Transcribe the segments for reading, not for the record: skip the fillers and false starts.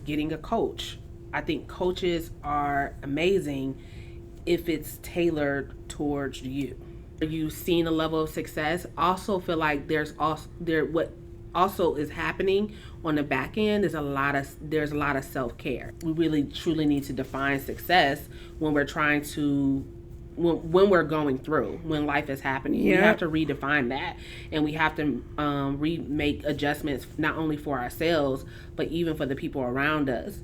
getting a coach. I think coaches are amazing if it's tailored towards you. You've seen a level of success. Also feel like what also is happening on the back end is there's a lot of self-care. We really truly need to define success when we're trying to when we're going through, when life is happening. We have to redefine that, and we have to make adjustments not only for ourselves but even for the people around us.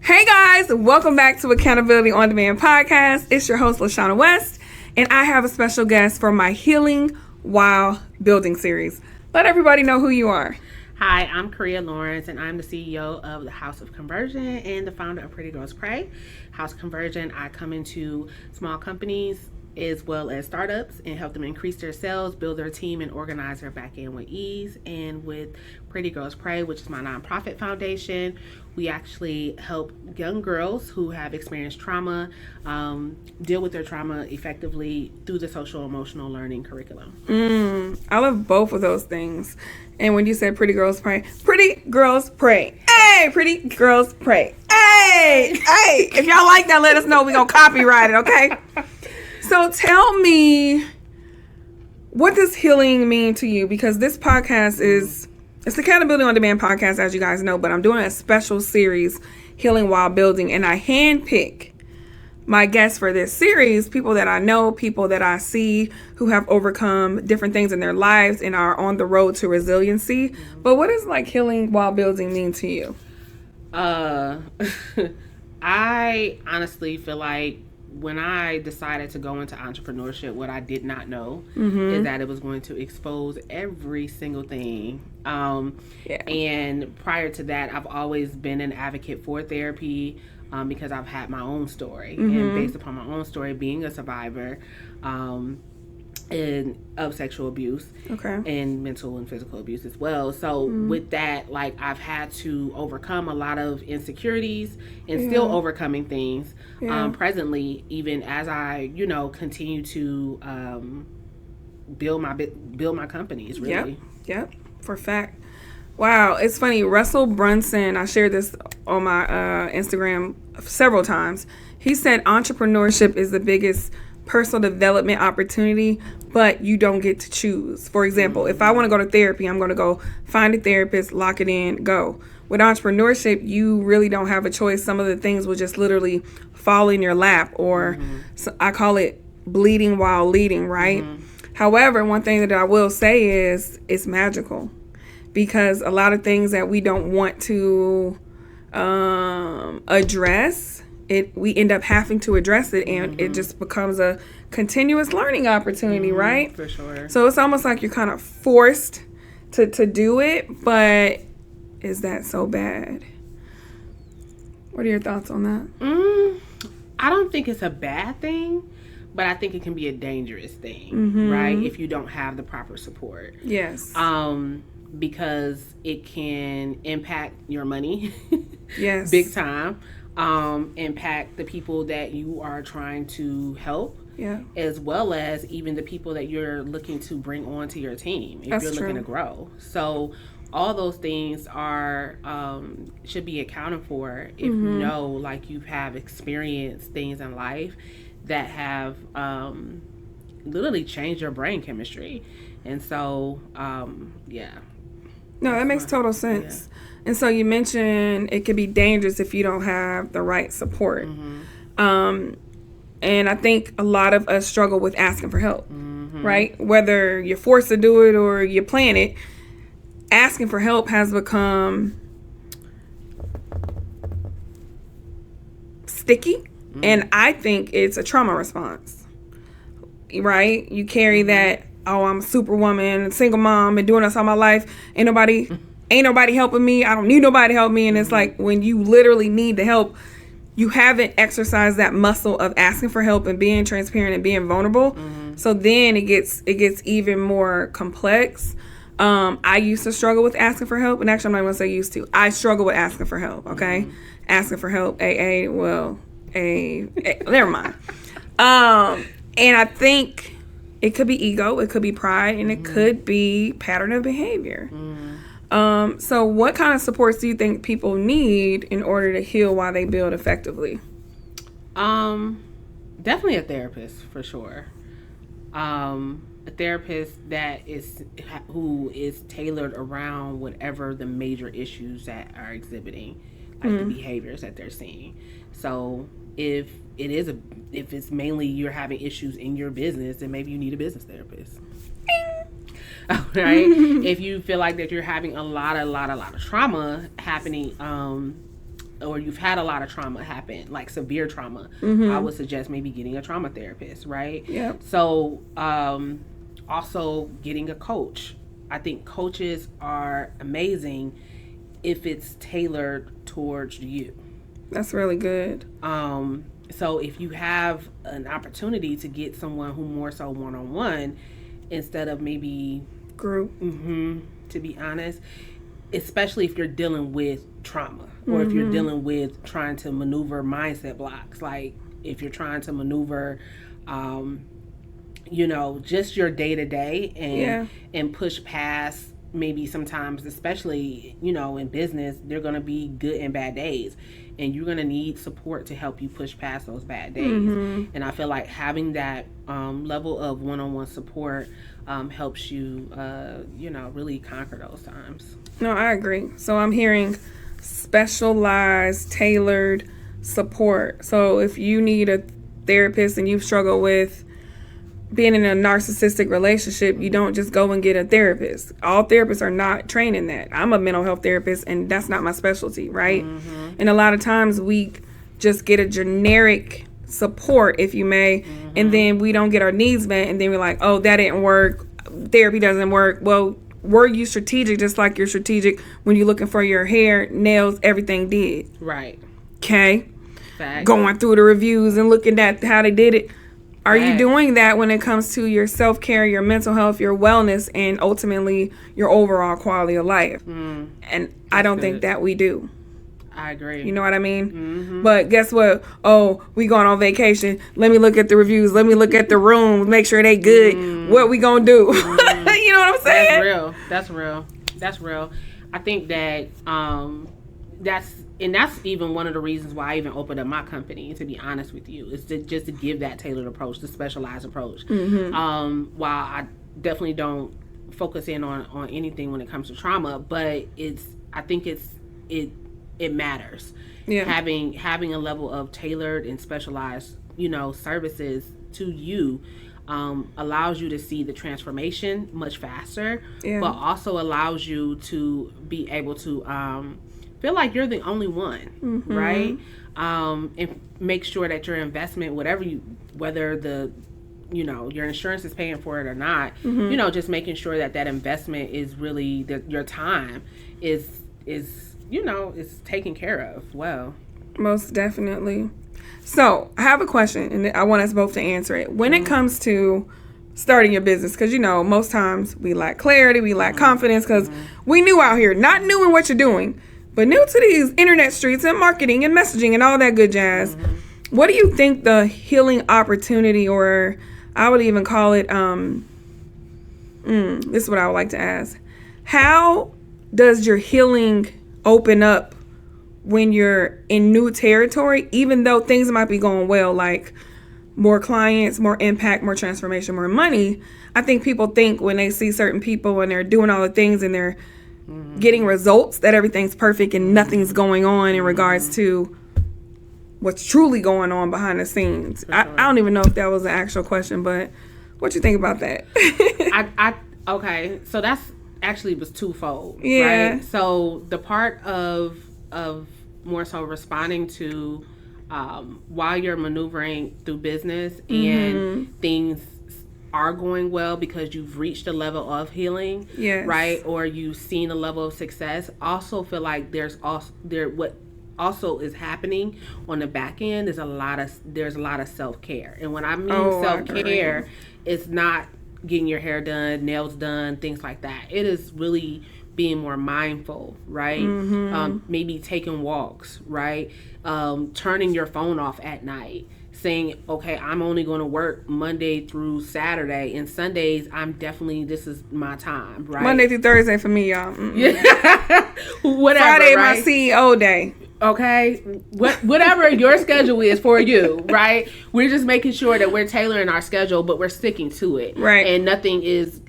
Hey guys, welcome back to Accountability on Demand podcast. It's your host LaShana West, and I have a special guest for my Healing While Building series. Let everybody know who you are. Hi, I'm Karria Lawrence, and I'm the CEO of the House of Conversion and the founder of Pretty Girls Pray. House of Conversion, I come into small companies as well as startups and help them increase their sales, build their team, and organize their back end with ease. And with Pretty Girls Pray, which is my nonprofit foundation, we actually help young girls who have experienced trauma deal with their trauma effectively through the social emotional learning curriculum. I love both of those things. And when you said Pretty Girls Pray, Pretty Girls Pray. Hey, Pretty Girls Pray. Hey, hey. If y'all like that, let us know. We're going to copyright it, okay? So tell me, what does healing mean to you? Because this podcast it's the Accountability on Demand podcast, as you guys know, but I'm doing a special series, Healing While Building, and I handpick my guests for this series, people that I know, people that I see who have overcome different things in their lives and are on the road to resiliency. But what does healing while building mean to you? I honestly feel like when I decided to go into entrepreneurship, what I did not know is that it was going to expose every single thing. And prior to that, I've always been an advocate for therapy because I've had my own story. And based upon my own story, being a survivor of sexual abuse and mental and physical abuse as well. So with that, I've had to overcome a lot of insecurities and still overcoming things presently, even as I, continue to build my companies, really. Yep, for fact. Wow, it's funny. Russell Brunson, I shared this on my Instagram several times. He said entrepreneurship is the biggest personal development opportunity, but you don't get to choose. For example, if I want to go to therapy, I'm going to go find a therapist, lock it in, go. With entrepreneurship, you really don't have a choice. Some of the things will just literally fall in your lap, or so I call it bleeding while leading, right? However, one thing that I will say is it's magical, because a lot of things that we don't want to address, we end up having to address it, and it just becomes a continuous learning opportunity, right? For sure. So it's almost like you're kind of forced to do it, but is that so bad? What are your thoughts on that? I don't think it's a bad thing, but I think it can be a dangerous thing, right? If you don't have the proper support. Yes. Because it can impact your money. Yes. Big time. Impact the people that you are trying to help, as well as even the people that you're looking to bring onto your team if you're looking to grow. So all those things are should be accounted for if you know, you have experienced things in life that have literally changed your brain chemistry. And so no, that makes total sense. And so you mentioned it could be dangerous if you don't have the right support. And I think a lot of us struggle with asking for help, right? Whether you're forced to do it or you plan it, asking for help has become sticky. And I think it's a trauma response, right? You carry that, oh, I'm a superwoman, single mom, been doing this all my life. Ain't nobody helping me. I don't need nobody to help me. And it's like when you literally need the help, you haven't exercised that muscle of asking for help and being transparent and being vulnerable. So then it gets even more complex. I used to struggle with asking for help, and actually I'm not going to say used to. I struggle with asking for help, okay? Asking for help, never mind. And I think it could be ego, it could be pride, and it could be pattern of behavior. So what kind of supports do you think people need in order to heal while they build effectively? Definitely a therapist, for sure. A therapist who is tailored around whatever the major issues that are exhibiting, like the behaviors that they're seeing. So if it's mainly you're having issues in your business, then maybe you need a business therapist. Right? If you feel like that you're having a lot of trauma happening, or you've had a lot of trauma happen, like severe trauma, I would suggest maybe getting a trauma therapist, right? Yeah. So, also getting a coach. I think coaches are amazing if it's tailored towards you. That's really good. So if you have an opportunity to get someone who more so one-on-one instead of maybe group, to be honest, especially if you're dealing with trauma or if you're dealing with trying to maneuver mindset blocks, like if you're trying to maneuver just your day-to-day and push past, maybe sometimes, especially in business, there are going to be good and bad days, and you're going to need support to help you push past those bad days. And I feel like having that level of one-on-one support helps you really conquer those times. No, I agree. So I'm hearing specialized, tailored support. So if you need a therapist and you've struggled with being in a narcissistic relationship, you don't just go and get a therapist. All therapists are not trained in that. I'm a mental health therapist, and that's not my specialty, right? And a lot of times we just get a generic support, if you may, and then we don't get our needs met, and then we're like, oh, that didn't work. Therapy doesn't work. Well, were you strategic just like you're strategic when you're looking for your hair, nails, everything did? Right. Okay? Facts. Going through the reviews and looking at how they did it. Are you doing that when it comes to your self-care, your mental health, your wellness, and ultimately your overall quality of life? And I don't think that we do. I agree. You know what I mean? But guess what? Oh, we going on vacation. Let me look at the reviews. Let me look at the rooms. Make sure they good. What we gonna do? You know what I'm saying? That's real. I think that that's even one of the reasons why I even opened up my company, to be honest with you, is to give that tailored approach, the specialized approach. While I definitely don't focus in on anything when it comes to trauma, but I think it matters. Yeah. Having a level of tailored and specialized, services to you allows you to see the transformation much faster, but also allows you to be able to feel like you're the only one, right? And make sure that your investment, whether your insurance is paying for it or not, just making sure that investment is really your time is taken care of well. Most definitely. So I have a question, and I want us both to answer it. When it comes to starting your business, because most times we lack clarity, we lack confidence, because we new out here, not new in what you're doing, but new to these internet streets and marketing and messaging and all that good jazz. What do you think the healing opportunity, or I would even call it, this is what I would like to ask. How does your healing open up when you're in new territory, even though things might be going well, like more clients, more impact, more transformation, more money? I think people think when they see certain people and they're doing all the things and they're getting results that everything's perfect and nothing's going on in regards to what's truly going on behind the scenes. Sure. I don't even know if that was an actual question, but what you think about that? Okay, so that's actually was twofold. Yeah. Right? So the part of more so responding to while you're maneuvering through business and things are going well because you've reached a level of healing, right? Or you've seen a level of success. Also feel like there's also what also is happening on the back end is there's a lot of self-care. And when I mean I self-care, it's not getting your hair done, nails done, things like that. It is really being more mindful, right? Maybe taking walks, right? Turning your phone off at night, saying, okay, I'm only going to work Monday through Saturday, and Sundays this is my time, right? Monday through Thursday for me, y'all. Whatever, Friday, right? my CEO day. Okay, whatever your schedule is for you, right? We're just making sure that we're tailoring our schedule, but we're sticking to it, right? And nothing is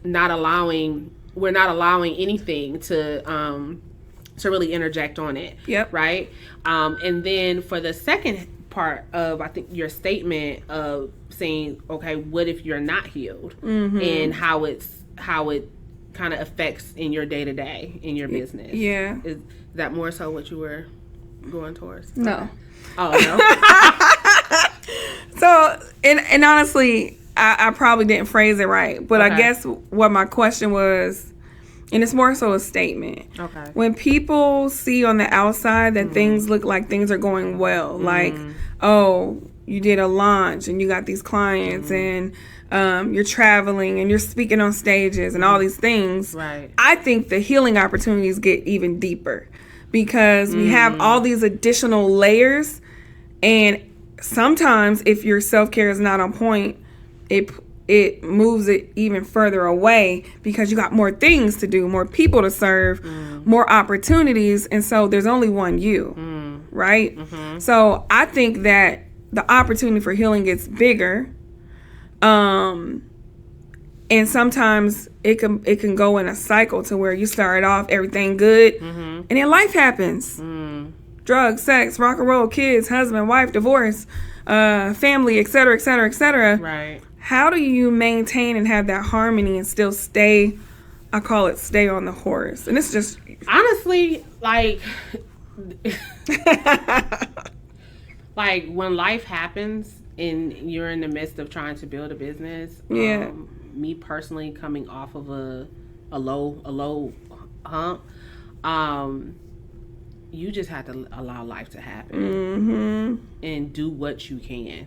not allowing. We're not allowing anything to really interject on it. Yep. Right. And then for the second part of, I think, your statement of saying, okay, what if you're not healed, and how it kind of affects in your day to day in your business. Yeah. Is that more so what you were going towards? No. Oh, no. So, and honestly, I probably didn't phrase it right, but okay. I guess what my question was, and it's more so a statement. Okay. When people see on the outside that things look like things are going well, like, oh, you did a launch and you got these clients and you're traveling and you're speaking on stages and all these things. Right. I think the healing opportunities get even deeper because we have all these additional layers, and sometimes if your self-care is not on point, it moves it even further away because you got more things to do, more people to serve, more opportunities, and so there's only one you, right? So I think that the opportunity for healing gets bigger, and sometimes it can go in a cycle to where you start off everything good, and then life happens. Drugs, sex, rock and roll, kids, husband, wife, divorce, family, etc., etc., etc. Right. How do you maintain and have that harmony and still stay, I call it stay on the horse? And it's just... Honestly, like when life happens and you're in the midst of trying to build a business, me personally coming off of a low hump, you just have to allow life to happen and do what you can.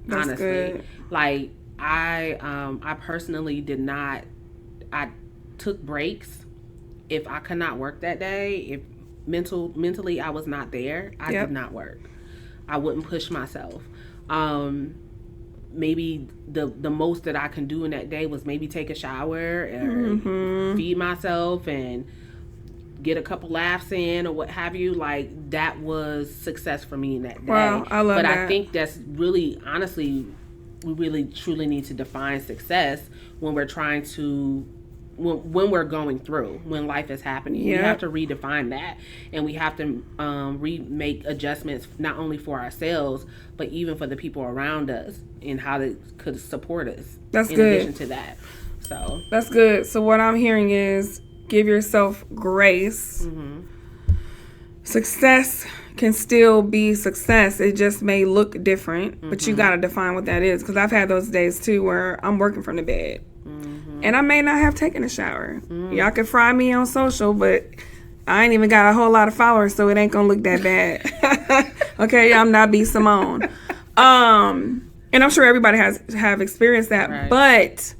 That's honestly good. Like I personally did not. I took breaks if I could not work that day. If mentally I was not there, I did not work. I wouldn't push myself. Maybe the most that I can do in that day was maybe take a shower or feed myself and get a couple laughs in or what have you. Like, that was success for me in that day. Wow, I love that. But I think that's really, honestly, we really truly need to define success when we're trying to, when we're going through, when life is happening. We have to redefine that, and we have to make adjustments not only for ourselves but even for the people around us and how they could support us. That's in good. addition to that, so that's good. So what I'm hearing is give yourself grace. Success can still be success. It just may look different, but you got to define what that is, because I've had those days too where I'm working from the bed. And I may not have taken a shower. Y'all can fry me on social, but I ain't even got a whole lot of followers, so it ain't gonna look that bad. Okay, I'm not B. Simone. And I'm sure everybody have experienced that. Right. But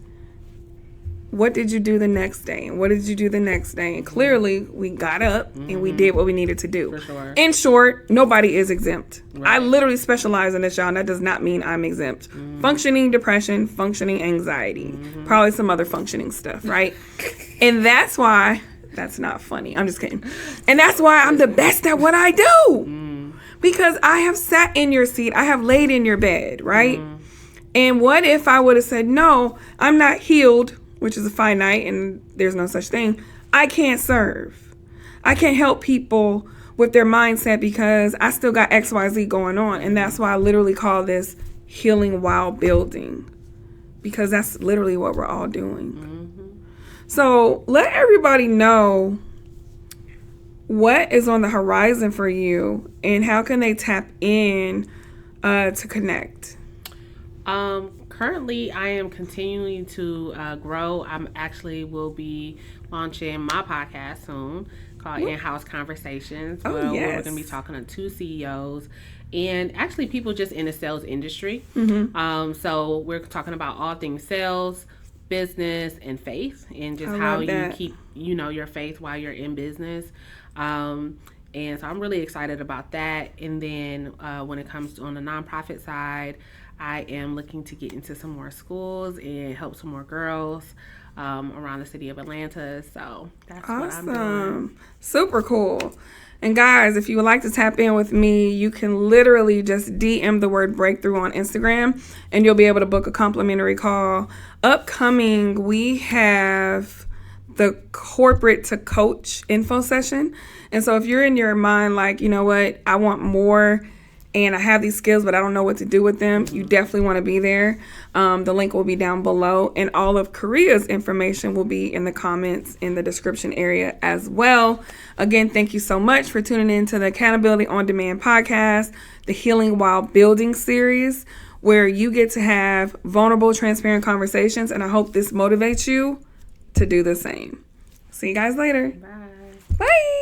what did you do the next day? And what did you do the next day? And clearly, we got up and we did what we needed to do. For sure. In short, nobody is exempt. Right. I literally specialize in this, y'all, and that does not mean I'm exempt. Functioning depression, functioning anxiety, probably some other functioning stuff, right? And that's why, that's not funny. I'm just kidding. And that's why I'm the best at what I do. Because I have sat in your seat. I have laid in your bed, right? And what if I would have said, no, I'm not healed, which is a finite, and there's no such thing. I can't serve. I can't help people with their mindset because I still got XYZ going on. And that's why I literally call this healing while building, because that's literally what we're all doing. So let everybody know what is on the horizon for you and how can they tap in to connect. Currently, I am continuing to grow. I'm actually will be launching my podcast soon. called In-House Conversations. Oh, Well, yes. we're going to be talking to 2 CEOs and actually people just in the sales industry. So we're talking about all things sales, business, and faith, and just I how love you that. keep, your faith while you're in business. And so I'm really excited about that. And then when it comes to on the nonprofit side, I am looking to get into some more schools and help some more girls around the city of Atlanta. So that's what I'm doing. Awesome. Super cool. And guys, if you would like to tap in with me, you can literally just DM the word breakthrough on Instagram and you'll be able to book a complimentary call. Upcoming, we have the corporate to coach info session. And so if you're in your mind like, you know what, I want more and I have these skills, but I don't know what to do with them, you definitely want to be there. The link will be down below, and all of Karria's information will be in the comments in the description area as well. Again, thank you so much for tuning in to the Accountability on Demand podcast, the Healing While Building series, where you get to have vulnerable, transparent conversations, and I hope this motivates you to do the same. See you guys later. Bye. Bye.